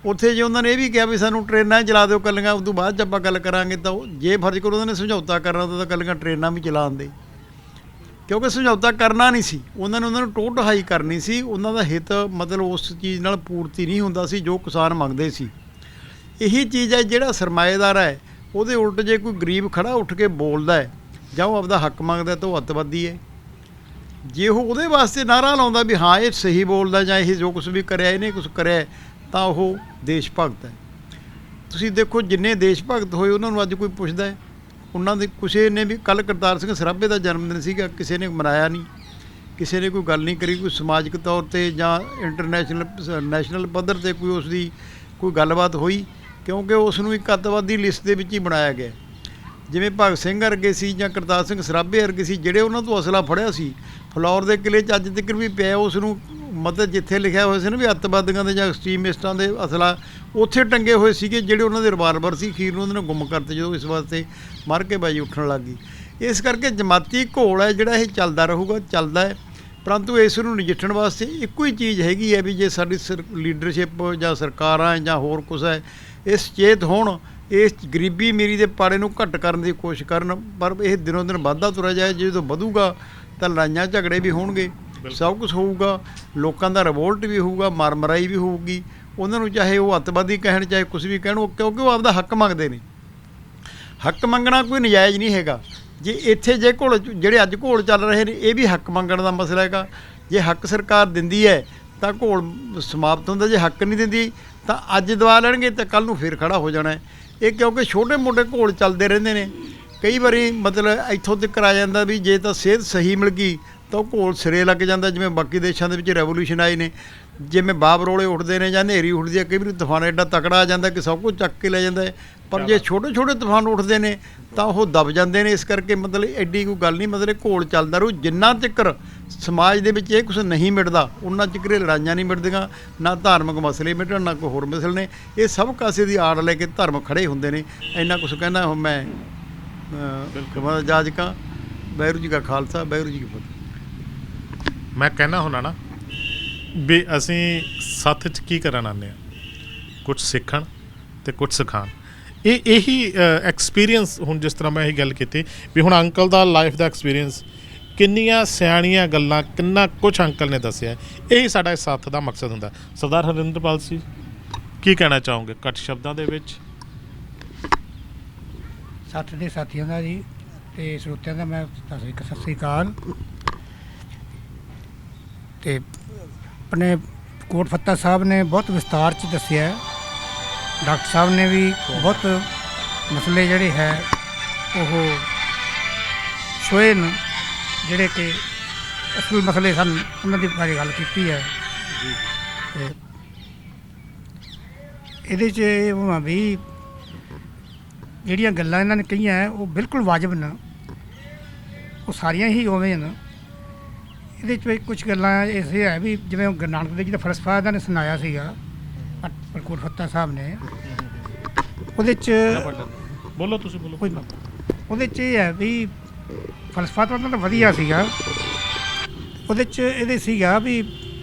ਉੱਥੇ ਜੇ ਉਹਨਾਂ ਨੇ ਇਹ ਵੀ ਕਿਹਾ ਵੀ ਸਾਨੂੰ ਟ੍ਰੇਨਾਂ ਚਲਾ ਦਿਓ ਕੱਲੀਆਂ, ਉਸ ਤੋਂ ਬਾਅਦ 'ਚ ਆਪਾਂ ਗੱਲ ਕਰਾਂਗੇ, ਤਾਂ ਜੇ ਫਰਜ਼ ਕਰੋ ਉਹਨਾਂ ਨੇ ਸਮਝੌਤਾ ਕਰਨਾ ਤਾਂ ਕੱਲੀਆਂ ਟ੍ਰੇਨਾਂ ਵੀ ਚਲਾਉਣ ਦੇ, ਕਿਉਂਕਿ ਸਮਝੌਤਾ ਕਰਨਾ ਨਹੀਂ ਸੀ ਉਹਨਾਂ ਨੂੰ ਟੋਹ ਢਹਾਈ ਕਰਨੀ ਸੀ। ਉਹਨਾਂ ਦਾ ਹਿੱਤ ਮਤਲਬ ਉਸ ਚੀਜ਼ ਨਾਲ ਪੂਰਤੀ ਨਹੀਂ ਹੁੰਦਾ ਸੀ ਜੋ ਕਿਸਾਨ ਮੰਗਦੇ ਸੀ। ਇਹੀ ਚੀਜ਼ ਹੈ, ਜਿਹੜਾ ਸਰਮਾਏਦਾਰ ਹੈ ਉਹਦੇ ਉਲਟ ਜੇ ਕੋਈ ਗਰੀਬ ਖੜਾ ਉੱਠ ਕੇ ਬੋਲਦਾ ਹੈ ਜਾਂ ਉਹ ਆਪਦਾ ਹੱਕ ਮੰਗਦਾ ਤਾਂ ਉਹ ਅੱਤਵਾਦੀ ਹੈ। ਜੇ ਉਹ ਉਹਦੇ ਵਾਸਤੇ ਨਾਅਰਾ ਲਾਉਂਦਾ ਵੀ ਹਾਂ ਇਹ ਸਹੀ ਬੋਲਦਾ ਜਾਂ ਇਹ ਜੋ ਕੁਛ ਵੀ ਕਰਿਆ ਇਹਨੇ ਕੁਛ ਕਰਿਆ, ਤਾਂ ਉਹ ਦੇਸ਼ ਭਗਤ ਹੈ। ਤੁਸੀਂ ਦੇਖੋ ਜਿੰਨੇ ਦੇਸ਼ ਭਗਤ ਹੋਏ ਉਹਨਾਂ ਨੂੰ ਅੱਜ ਕੋਈ ਪੁੱਛਦਾ ਹੈ? ਉਹਨਾਂ ਦੇ ਕਿਸੇ ਨੇ ਵੀ, ਕੱਲ੍ਹ ਕਰਤਾਰ ਸਿੰਘ ਸਰਾਭੇ ਦਾ ਜਨਮ ਦਿਨ ਸੀਗਾ, ਕਿਸੇ ਨੇ ਮਨਾਇਆ ਨਹੀਂ, ਕਿਸੇ ਨੇ ਕੋਈ ਗੱਲ ਨਹੀਂ ਕਰੀ, ਕੋਈ ਸਮਾਜਿਕ ਤੌਰ 'ਤੇ ਜਾਂ ਨੈਸ਼ਨਲ ਪੱਧਰ 'ਤੇ ਕੋਈ ਉਸ ਦੀ ਕੋਈ ਗੱਲਬਾਤ ਹੋਈ, ਕਿਉਂਕਿ ਉਸ ਨੂੰ ਇੱਕ ਅੱਤਵਾਦੀ ਲਿਸਟ ਦੇ ਵਿੱਚ ਹੀ ਬਣਾਇਆ ਗਿਆ। ਜਿਵੇਂ ਭਗਤ ਸਿੰਘ ਵਰਗੇ ਸੀ ਜਾਂ ਕਰਤਾਰ ਸਿੰਘ ਸਰਾਭੇ ਵਰਗੇ ਸੀ, ਜਿਹੜੇ ਉਹਨਾਂ ਤੋਂ ਅਸਲਾ ਫੜਿਆ ਸੀ ਫਲੌਰ ਦੇ ਕਿਲ੍ਹੇ 'ਚ ਅੱਜ ਤੱਕ ਵੀ ਪਿਆ, ਉਸ ਨੂੰ ਮਤਲਬ ਜਿੱਥੇ ਲਿਖਿਆ ਹੋਇਆ ਸੀ ਨਾ ਵੀ ਅੱਤਵਾਦੀਆਂ ਦੇ ਜਾਂ ਐਕਸਟਰੀਮਿਸਟਾਂ ਦੇ ਅਸਲਾ ਉੱਥੇ ਟੰਗੇ ਹੋਏ ਸੀਗੇ, ਜਿਹੜੇ ਉਹਨਾਂ ਦੇ ਰਿਵਾਲਵਰ ਸੀ ਅਖੀਰ ਨੂੰ ਉਹਨਾਂ ਨੇ ਗੁੰਮ ਕਰਤੇ ਜਦੋਂ ਇਸ ਵਾਸਤੇ ਮਰ ਕੇ ਬਾਜੀ ਉੱਠਣ ਲੱਗ ਗਈ। ਇਸ ਕਰਕੇ ਜਮਾਤੀ ਘੋਲ ਹੈ ਜਿਹੜਾ ਇਹ ਚੱਲਦਾ ਰਹੂਗਾ, ਚੱਲਦਾ ਹੈ, ਪਰੰਤੂ ਇਸ ਨੂੰ ਨਜਿੱਠਣ ਵਾਸਤੇ ਇੱਕੋ ਹੀ ਚੀਜ਼ ਹੈਗੀ ਹੈ ਵੀ ਜੇ ਸਾਡੀ ਲੀਡਰਸ਼ਿਪ ਜਾਂ ਸਰਕਾਰਾਂ ਜਾਂ ਹੋਰ ਕੁਛ ਹੈ ਇਹ ਸੁਚੇਤ ਹੋਣ, ਇਸ ਗਰੀਬੀ ਅਮੀਰੀ ਦੇ ਪਾੜੇ ਨੂੰ ਘੱਟ ਕਰਨ ਦੀ ਕੋਸ਼ਿਸ਼ ਕਰਨ। ਪਰ ਇਹ ਦਿਨੋਂ ਦਿਨ ਵੱਧਦਾ ਤੁਰਿਆ ਜਾਏ, ਜਦੋਂ ਵਧੂਗਾ ਤਾਂ ਲੜਾਈਆਂ ਝਗੜੇ ਵੀ ਹੋਣਗੇ, ਸਭ ਕੁਝ ਹੋਊਗਾ, ਲੋਕਾਂ ਦਾ ਰਿਵੋਲਟ ਵੀ ਹੋਊਗਾ, ਮਾਰਮਰਾਈ ਵੀ ਹੋਊਗੀ। ਉਹਨਾਂ ਨੂੰ ਚਾਹੇ ਉਹ ਅੱਤਵਾਦੀ ਕਹਿਣ ਚਾਹੇ ਕੁਛ ਵੀ ਕਹਿਣ, ਕਿਉਂਕਿ ਉਹ ਆਪਦਾ ਹੱਕ ਮੰਗਦੇ ਨੇ। ਹੱਕ ਮੰਗਣਾ ਕੋਈ ਨਜਾਇਜ਼ ਨਹੀਂ ਹੈਗਾ। ਜੇ ਇੱਥੇ ਜੇ ਘੋਲ ਜਿਹੜੇ ਅੱਜ ਘੋਲ ਚੱਲ ਰਹੇ ਨੇ ਇਹ ਵੀ ਹੱਕ ਮੰਗਣ ਦਾ ਮਸਲਾ ਹੈਗਾ। ਜੇ ਹੱਕ ਸਰਕਾਰ ਦਿੰਦੀ ਹੈ ਤਾਂ ਘੋਲ ਸਮਾਪਤ ਹੁੰਦਾ, ਜੇ ਹੱਕ ਨਹੀਂ ਦਿੰਦੀ ਤਾਂ ਅੱਜ ਦਵਾ ਲੈਣਗੇ ਤਾਂ ਕੱਲ੍ਹ ਨੂੰ ਫੇਰ ਖੜਾ ਹੋ ਜਾਣਾ ਹੈ। ਇਹ ਕਿਉਂਕਿ ਛੋਟੇ ਮੋਟੇ ਘੋਲ ਚੱਲਦੇ ਰਹਿੰਦੇ ਨੇ। ਕਈ ਵਾਰੀ ਮਤਲਬ ਇੱਥੋਂ ਤੱਕ ਆ ਜਾਂਦਾ ਵੀ ਜੇ ਤਾਂ ਸਿਹਤ ਸਹੀ ਮਿਲ ਗਈ ਤਾਂ ਉਹ ਘੋਲ ਸਿਰੇ ਲੱਗ ਜਾਂਦਾ, ਜਿਵੇਂ ਬਾਕੀ ਦੇਸ਼ਾਂ ਦੇ ਵਿੱਚ ਰੈਵੋਲੂਸ਼ਨ ਆਏ ਨੇ, ਜਿਵੇਂ ਬਾਬ ਰੋਲੇ ਉੱਠਦੇ ਨੇ ਜਾਂ ਹਨੇਰੀ ਉੱਠਦੀ ਹੈ, ਕਈ ਵਾਰੀ ਤੂਫਾਨ ਐਡਾ ਤਕੜਾ ਆ ਜਾਂਦਾ ਕਿ ਸਭ ਕੁਝ ਚੱਕ ਕੇ ਲੈ ਜਾਂਦਾ ਹੈ। ਪਰ ਜੇ ਛੋਟੇ ਛੋਟੇ ਤੂਫਾਨ ਉੱਠਦੇ ਨੇ ਤਾਂ ਉਹ ਦਬ ਜਾਂਦੇ ਨੇ। ਇਸ ਕਰਕੇ ਮਤਲਬ ਐਡੀ ਕੋਈ ਗੱਲ ਨਹੀਂ, ਮਤਲਬ ਘੋਲ ਚੱਲਦਾ ਰਹੂ। ਜਿੰਨਾ ਚਿਰ ਸਮਾਜ ਦੇ ਵਿੱਚ ਇਹ ਕੁਛ ਨਹੀਂ ਮਿਟਦਾ ਉਹਨਾਂ ਚਿਰ ਇਹ ਲੜਾਈਆਂ ਨਹੀਂ ਮਿਟਦੀਆਂ, ਨਾ ਧਾਰਮਿਕ ਮਸਲੇ ਮਿਟਣ, ਨਾ ਕੋਈ ਹੋਰ ਮਸਲੇ ਨੇ। ਇਹ ਸਭ ਕਾਸੇ ਦੀ ਆੜ ਲੈ ਕੇ ਧਰਮ ਖੜੇ ਹੁੰਦੇ ਨੇ। ਇੰਨਾ ਕੁਛ ਕਹਿੰਦਾ ਹੁਣ ਮੈਂ ਜਾਜਕਾਂ। ਵਾਹਿਗੁਰੂ ਜੀ ਕਾ ਖਾਲਸਾ, ਵਾਹਿਗੁਰੂ ਜੀ ਕੀ ਫਤਿਹ। ਮੈਂ ਕਹਿਣਾ ਹੁੰਦਾ ਨਾ ਵੀ ਅਸੀਂ ਸੱਥ 'ਚ ਕੀ ਕਰਨ ਆਉਂਦੇ ਹਾਂ, ਕੁਛ ਸਿੱਖਣ ਅਤੇ ਕੁਛ ਸਿਖਾਉਣ। ਇਹੀ ਐਕਸਪੀਰੀਅੰਸ, ਹੁਣ ਜਿਸ ਤਰ੍ਹਾਂ ਮੈਂ ਇਹੀ ਗੱਲ ਕੀਤੀ ਵੀ ਹੁਣ ਅੰਕਲ ਦਾ ਲਾਈਫ ਦਾ ਐਕਸਪੀਰੀਅੰਸ, ਕਿੰਨੀਆਂ ਸਿਆਣੀਆਂ ਗੱਲਾਂ, ਕਿੰਨਾ ਕੁਛ ਅੰਕਲ ਨੇ ਦੱਸਿਆ। ਇਹੀ ਸਾਡਾ ਇਸ ਸੱਥ ਦਾ ਮਕਸਦ ਹੁੰਦਾ। ਸਰਦਾਰ ਹਰਿੰਦਰਪਾਲ ਸਿੰਘ ਕੀ ਕਹਿਣਾ ਚਾਹੋਗੇ ਘੱਟ ਸ਼ਬਦਾਂ ਦੇ ਵਿੱਚ? ਸੱਥ ਦੇ ਸਾਥੀਆਂ ਦਾ ਜੀ ਅਤੇ ਸਰੋਤਿਆਂ ਦਾ ਮੈਂ ਸਤਿ ਸ੍ਰੀ ਅਕਾਲ। ਅਤੇ ਆਪਣੇ ਕੋਟ ਫੱਤਾ ਸਾਹਿਬ ਨੇ ਬਹੁਤ ਵਿਸਤਾਰ 'ਚ ਦੱਸਿਆ, ਡਾਕਟਰ ਸਾਹਿਬ ਨੇ ਵੀ ਬਹੁਤ ਮਸਲੇ ਜਿਹੜੇ ਹੈ ਉਹ ਛੋਏ ਨੇ, ਜਿਹੜੇ ਕਿ ਅਸਲ ਮਸਲੇ ਸਨ, ਉਹਨਾਂ ਦੀ ਬਾਰੇ ਗੱਲ ਕੀਤੀ ਹੈ। ਅਤੇ ਇਹਦੇ 'ਚ ਇਹ ਹੋਣਾ ਵੀ ਜਿਹੜੀਆਂ ਗੱਲਾਂ ਇਹਨਾਂ ਨੇ ਕਹੀਆਂ ਹੈ ਉਹ ਬਿਲਕੁਲ ਵਾਜਬ ਨੇ, ਉਹ ਸਾਰੀਆਂ ਹੀ ਉਵੇਂ ਨੇ। ਇਹਦੇ 'ਚ ਕੁਛ ਗੱਲਾਂ ਐਸੇ ਹੈ ਵੀ ਜਿਵੇਂ ਗੁਰੂ ਨਾਨਕ ਦੇਵ ਜੀ ਦਾ ਫਲਸਫਾ ਇਹਨਾਂ ਨੇ ਸੁਣਾਇਆ ਸੀਗਾ ਕੋਟ ਫੱਤਾ ਸਾਹਿਬ ਨੇ, ਉਹਦੇ 'ਚ ਬੋਲੋ, ਤੁਸੀਂ ਬੋਲੋ। ਕੋਈ ਉਹਦੇ 'ਚ ਇਹ ਹੈ ਵੀ ਫਲਸਫਾ ਤਾਂ ਉਹਨਾਂ ਦਾ ਵਧੀਆ ਸੀਗਾ। ਉਹਦੇ 'ਚ ਇਹਦੇ ਸੀਗਾ ਵੀ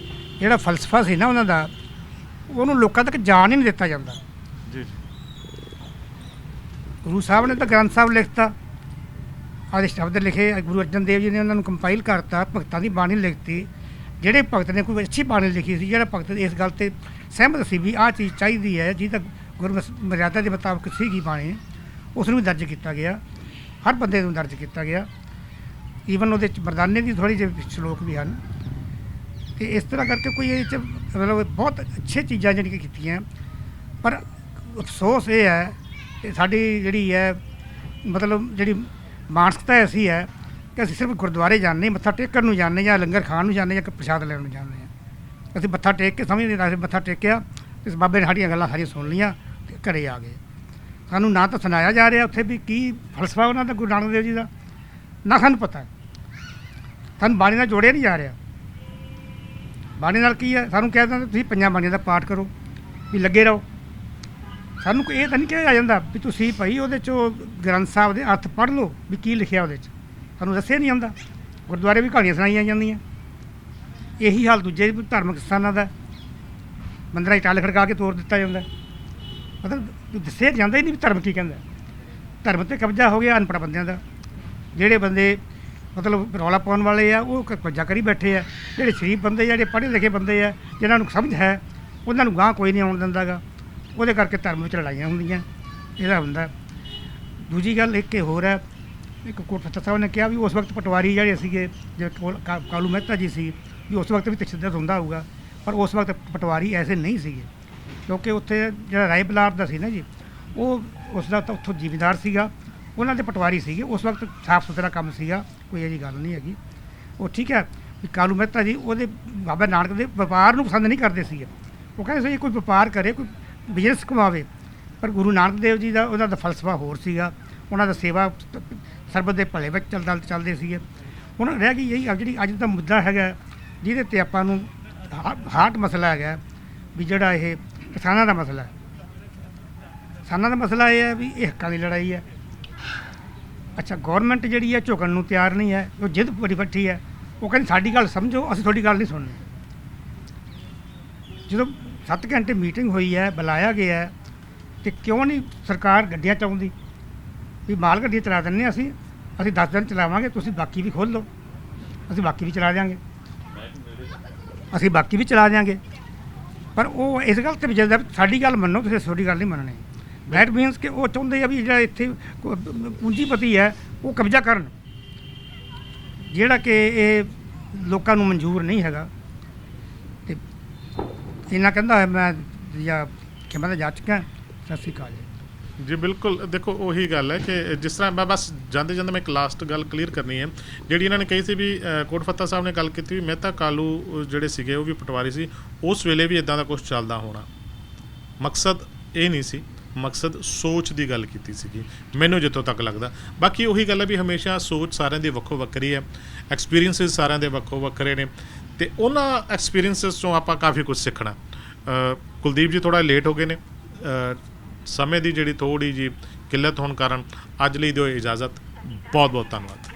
ਜਿਹੜਾ ਫਲਸਫਾ ਸੀ ਨਾ ਉਹਨਾਂ ਦਾ, ਉਹਨੂੰ ਲੋਕਾਂ ਤੱਕ ਜਾਣ ਹੀ ਨਹੀਂ ਦਿੱਤਾ ਜਾਂਦਾ। ਜੀ। ਗੁਰੂ ਸਾਹਿਬ ਨੇ ਤਾਂ ਗ੍ਰੰਥ ਸਾਹਿਬ ਲਿਖਤਾ, ਆਦਿ ਸ਼ਬਦ ਲਿਖੇ, ਗੁਰੂ ਅਰਜਨ ਦੇਵ ਜੀ ਨੇ ਉਹਨਾਂ ਨੂੰ ਕੰਪਾਈਲ ਕਰਤਾ, ਭਗਤਾਂ ਦੀ ਬਾਣੀ ਲਿਖਤੀ। ਜਿਹੜੇ ਭਗਤ ਨੇ ਕੋਈ ਅੱਛੀ ਬਾਣੀ ਲਿਖੀ ਸੀ, ਜਿਹੜਾ ਭਗਤ ਇਸ ਗੱਲ 'ਤੇ ਸਹਿਮਤ ਸੀ ਵੀ ਆਹ ਚੀਜ਼ ਚਾਹੀਦੀ ਹੈ, ਜਿਹਦਾ ਗੁਰੂ ਮਰਿਆਦਾ ਦੇ ਮੁਤਾਬਕ ਸੀਗੀ ਬਾਣੀ, ਉਸ ਨੂੰ ਵੀ ਦਰਜ ਕੀਤਾ ਗਿਆ, ਹਰ ਬੰਦੇ ਨੂੰ ਦਰਜ ਕੀਤਾ ਗਿਆ। ਈਵਨ ਉਹਦੇ 'ਚ ਮਰਦਾਨੇ ਦੀ ਥੋੜ੍ਹੀ ਜਿਹੀ ਸ਼ਲੋਕ ਵੀ ਹਨ। ਅਤੇ ਇਸ ਤਰ੍ਹਾਂ ਕਰਕੇ ਕੋਈ ਇਹ 'ਚ ਮਤਲਬ ਬਹੁਤ ਅੱਛੀ ਚੀਜ਼ਾਂ ਜਿਹੜੀਆਂ ਕੀਤੀਆਂ। ਪਰ ਅਫਸੋਸ ਇਹ ਹੈ ਕਿ ਸਾਡੀ ਜਿਹੜੀ ਹੈ ਮਤਲਬ ਜਿਹੜੀ ਮਾਨਸਿਕਤਾ ਐਸੀ ਹੈ ਕਿ ਅਸੀਂ ਸਿਰਫ ਗੁਰਦੁਆਰੇ ਜਾਂਦੇ, ਮੱਥਾ ਟੇਕਣ ਨੂੰ ਜਾਂਦੇ, ਜਾਂ ਲੰਗਰ ਖਾਣ ਨੂੰ ਜਾਂਦੇ, ਜਾਂ ਪ੍ਰਸ਼ਾਦ ਲੈਣ ਨੂੰ ਜਾਂਦੇ ਹਾਂ। ਅਸੀਂ ਮੱਥਾ ਟੇਕ ਕੇ ਸਮਝਦੇ ਹਾਂ, ਅਸੀਂ ਮੱਥਾ ਟੇਕਿਆ, ਇਸ ਬਾਬੇ ਨੇ ਸਾਡੀਆਂ ਗੱਲਾਂ ਸਾਰੀਆਂ ਸੁਣ ਲਈਆਂ ਅਤੇ ਘਰੇ ਆ ਗਏ। ਸਾਨੂੰ ਨਾ ਤਾਂ ਸੁਣਾਇਆ ਜਾ ਰਿਹਾ ਉੱਥੇ ਵੀ ਕੀ ਫਲਸਫਾ ਉਹਨਾਂ ਦਾ ਗੁਰੂ ਨਾਨਕ ਦੇਵ ਜੀ ਦਾ, ਨਾ ਸਾਨੂੰ ਪਤਾ। ਸਾਨੂੰ ਬਾਣੀ ਨਾਲ ਜੋੜਿਆ ਨਹੀਂ ਜਾ ਰਿਹਾ। ਬਾਣੀ ਨਾਲ ਕੀ ਹੈ, ਸਾਨੂੰ ਕਹਿ ਦਿੰਦੇ ਤੁਸੀਂ ਪੰਜਾਂ ਬਾਣੀਆਂ ਦਾ ਪਾਠ ਕਰੋ, ਵੀ ਲੱਗੇ ਰਹੋ। ਸਾਨੂੰ ਇਹ ਤਾਂ ਨਹੀਂ ਕਿਹਾ ਜਾਂਦਾ ਵੀ ਤੁਸੀਂ ਭਾਈ ਉਹਦੇ 'ਚੋਂ ਗ੍ਰੰਥ ਸਾਹਿਬ ਦੇ ਅਰਥ ਪੜ੍ਹ ਲਓ ਵੀ ਕੀ ਲਿਖਿਆ ਉਹਦੇ 'ਚ, ਸਾਨੂੰ ਦੱਸਿਆ ਨਹੀਂ ਆਉਂਦਾ। ਗੁਰਦੁਆਰੇ ਵੀ ਕਹਾਣੀਆਂ ਸੁਣਾਈਆਂ ਜਾਂਦੀਆਂ। ਇਹੀ ਹਾਲ ਦੂਜੇ ਧਾਰਮਿਕ ਸਥਾਨਾਂ ਦਾ, ਮੰਦਰਾਂ 'ਚ ਟਾਲ ਖੜਕਾ ਕੇ ਤੋੜ ਦਿੱਤਾ ਜਾਂਦਾ। ਮਤਲਬ ਦੱਸਿਆ ਜਾਂਦਾ ਹੀ ਨਹੀਂ ਵੀ ਧਰਮ ਕੀ ਕਹਿੰਦਾ। ਧਰਮ 'ਤੇ ਕਬਜ਼ਾ ਹੋ ਗਿਆ ਅਨਪੜ੍ਹ ਬੰਦਿਆਂ ਦਾ। ਜਿਹੜੇ ਬੰਦੇ ਮਤਲਬ ਰੌਲਾ ਪਾਉਣ ਵਾਲੇ ਆ ਉਹ ਕਬਜ਼ਾ ਕਰੀ ਬੈਠੇ ਆ। ਜਿਹੜੇ ਸ਼ਰੀਫ ਬੰਦੇ, ਜਿਹੜੇ ਪੜ੍ਹੇ ਲਿਖੇ ਬੰਦੇ ਆ, ਜਿਹਨਾਂ ਨੂੰ ਸਮਝ ਹੈ, ਉਹਨਾਂ ਨੂੰ ਗਾਂਹ ਕੋਈ ਨਹੀਂ ਆਉਣ ਦਿੰਦਾ ਗਾ। ਉਹਦੇ ਕਰਕੇ ਧਰਮ ਵਿੱਚ ਲੜਾਈਆਂ ਹੁੰਦੀਆਂ, ਇਹਦਾ ਹੁੰਦਾ। ਦੂਜੀ ਗੱਲ ਇੱਕ ਇਹ ਹੋਰ ਹੈ, ਇੱਕ ਕੋਟ ਫਤਿਹ ਸਾਹਿਬ ਨੇ ਕਿਹਾ ਵੀ ਉਸ ਵਕਤ ਪਟਵਾਰੀ ਜਿਹੜੇ ਸੀਗੇ, ਜਿਵੇਂ ਕਾਲੂ ਮਹਿਤਾ ਜੀ ਸੀ, ਵੀ ਉਸ ਵਕਤ ਵੀ ਤਸ਼ੱਦਦ ਹੁੰਦਾ ਹੋਊਗਾ, ਪਰ ਉਸ ਵਕਤ ਪਟਵਾਰੀ ਐਸੇ ਨਹੀਂ ਸੀਗੇ, ਕਿਉਂਕਿ ਉੱਥੇ ਜਿਹੜਾ ਰਾਏ ਬਲਾਰ ਦਾ ਸੀ ਨਾ ਜੀ, ਉਹ ਉਸ ਦਾ ਤਾਂ ਉੱਥੋਂ ਜ਼ਿਮੀਂਦਾਰ ਸੀਗਾ, ਉਹਨਾਂ ਦੇ ਪਟਵਾਰੀ ਸੀਗੇ। ਉਸ ਵਕਤ ਸਾਫ ਸੁਥਰਾ ਕੰਮ ਸੀਗਾ, ਕੋਈ ਇਹੋ ਜਿਹੀ ਗੱਲ ਨਹੀਂ ਹੈਗੀ। ਉਹ ਠੀਕ ਹੈ ਵੀ ਕਾਲੂ ਮਹਿਤਾ ਜੀ ਉਹਦੇ ਬਾਬਾ ਨਾਨਕ ਦੇ ਵਪਾਰ ਨੂੰ ਪਸੰਦ ਨਹੀਂ ਕਰਦੇ ਸੀਗੇ। ਉਹ ਕਹਿੰਦੇ ਸੀ ਕੋਈ ਵਪਾਰ ਕਰੇ, ਕੋਈ ਬਿਜ਼ਨਸ ਕਮਾਵੇ, ਪਰ ਗੁਰੂ ਨਾਨਕ ਦੇਵ ਜੀ ਦਾ ਉਹਨਾਂ ਦਾ ਫਲਸਫਾ ਹੋਰ ਸੀਗਾ, ਉਹਨਾਂ ਦਾ ਸੇਵਾ ਸਰਬਤ ਦੇ ਭਲੇ ਵਿੱਚ ਚੱਲਦੇ ਸੀਗੇ। ਹੁਣ ਰਹਿ ਗਈ ਇਹੀ ਜਿਹੜੀ ਅੱਜ ਦਾ ਮੁੱਦਾ ਹੈਗਾ, ਜਿਹਦੇ 'ਤੇ ਆਪਾਂ ਨੂੰ ਹਾਰਟ ਮਸਲਾ ਹੈਗਾ ਵੀ ਜਿਹੜਾ ਇਹ ਕਿਸਾਨਾਂ ਦਾ ਮਸਲਾ ਹੈ। ਕਿਸਾਨਾਂ ਦਾ ਮਸਲਾ ਇਹ ਹੈ ਵੀ ਇਹ ਹੱਕਾਂ ਦੀ ਲੜਾਈ ਹੈ। ਅੱਛਾ, ਗੌਰਮੈਂਟ ਜਿਹੜੀ ਹੈ ਝੁਕਣ ਨੂੰ ਤਿਆਰ ਨਹੀਂ ਹੈ, ਉਹ ਜਿੱਦ ਬੜੀ ਫੱਟੀ ਹੈ। ਉਹ ਕਹਿੰਦੀ ਸਾਡੀ ਗੱਲ ਸਮਝੋ, ਅਸੀਂ ਤੁਹਾਡੀ ਗੱਲ ਨਹੀਂ ਸੁਣਨੀ। ਜਦੋਂ 7 ਘੰਟੇ ਮੀਟਿੰਗ ਹੋਈ ਹੈ, ਬੁਲਾਇਆ ਗਿਆ ਹੈ, ਤੇ ਕਿਉਂ ਨਹੀਂ ਸਰਕਾਰ ਗੱਡੀਆਂ ਚਾਹੁੰਦੀ ਵੀ ਮਾਲ ਗੱਡੀਆਂ ਚਲਾ ਦਿੰਦੇ ਹਾਂ ਅਸੀਂ 10 ਦਿਨ ਚਲਾਵਾਂਗੇ, ਤੁਸੀਂ ਬਾਕੀ ਵੀ ਖੋਲ੍ਹ ਲਓ, ਅਸੀਂ ਬਾਕੀ ਵੀ ਚਲਾ ਦਿਆਂਗੇ, ਪਰ ਉਹ ਇਸ ਗੱਲ 'ਤੇ ਵੀ ਜਲਦਾ ਸਾਡੀ ਗੱਲ ਮੰਨੋ, ਤੁਸੀਂ ਤੁਹਾਡੀ ਗੱਲ ਨਹੀਂ ਮੰਨਣੀ। ਦੈਟ ਮੀਨਸ ਕਿ ਉਹ ਚਾਹੁੰਦੇ ਆ ਵੀ ਜਿਹੜਾ ਇੱਥੇ ਪੂੰਜੀਪਤੀ ਹੈ ਉਹ ਕਬਜ਼ਾ ਕਰਨ, ਜਿਹੜਾ ਕਿ ਇਹ ਲੋਕਾਂ ਨੂੰ ਮਨਜ਼ੂਰ ਨਹੀਂ ਹੈਗਾ। ਤੇ ਇਹਨਾਂ ਕਹਿੰਦਾ ਹੋਇਆ ਮੈਂ ਜਾਂ ਖਿਮਾ ਦਾ ਜਾ ਚੁੱਕਾ। ਸਤਿ ਸ਼੍ਰੀ ਅਕਾਲ ਜੀ। ਬਿਲਕੁਲ, ਦੇਖੋ ਉਹੀ ਗੱਲ ਹੈ ਕਿ ਜਿਸ ਤਰ੍ਹਾਂ ਮੈਂ ਬਸ ਜਾਂਦੇ ਮੈਂ ਇੱਕ ਲਾਸਟ ਗੱਲ ਕਲੀਅਰ ਕਰਨੀ ਹੈ, ਜਿਹੜੀ ਇਹਨਾਂ ਨੇ ਕਹੀ ਸੀ ਵੀ ਕੋਟ ਫਤਿਹ ਸਾਹਿਬ ਨੇ ਗੱਲ ਕੀਤੀ ਵੀ ਮਹਿਤਾ ਕਾਲੂ ਜਿਹੜੇ ਸੀਗੇ ਉਹ ਵੀ ਪਟਵਾਰੀ ਸੀ, ਉਸ ਵੇਲੇ ਵੀ ਇਦਾਂ ਦਾ ਕੁਝ ਚੱਲਦਾ ਹੋਣਾ। ਮਕਸਦ ਇਹ ਨਹੀਂ ਸੀ, ਮਕਸਦ ਸੋਚ ਦੀ ਗੱਲ ਕੀਤੀ ਸੀਗੀ, ਮੈਨੂੰ ਜਿੱਥੋਂ ਤੱਕ ਲੱਗਦਾ। ਬਾਕੀ ਉਹੀ ਗੱਲ ਹੈ ਵੀ ਹਮੇਸ਼ਾ ਸੋਚ ਸਾਰਿਆਂ ਦੀ ਵੱਖੋ ਵੱਖਰੀ ਹੈ, ਐਕਸਪੀਰੀਅੰਸਿਸ ਸਾਰਿਆਂ ਦੇ ਵੱਖੋ ਵੱਖਰੇ ਨੇ, ਅਤੇ ਉਹਨਾਂ ਐਕਸਪੀਰੀਅੰਸਿਸ ਤੋਂ ਆਪਾਂ ਕਾਫੀ ਕੁਝ ਸਿੱਖਣਾ। ਕੁਲਦੀਪ ਜੀ ਥੋੜ੍ਹਾ ਲੇਟ ਹੋ ਗਏ ਨੇ, ਸਮੇਂ ਦੀ ਜਿਹੜੀ ਥੋੜ੍ਹੀ ਜਿਹੀ ਕਿੱਲਤ ਹੋਣ ਕਾਰਨ ਅੱਜ ਲਈ ਦਿਓ ਇਜਾਜ਼ਤ। ਬਹੁਤ ਬਹੁਤ ਧੰਨਵਾਦ।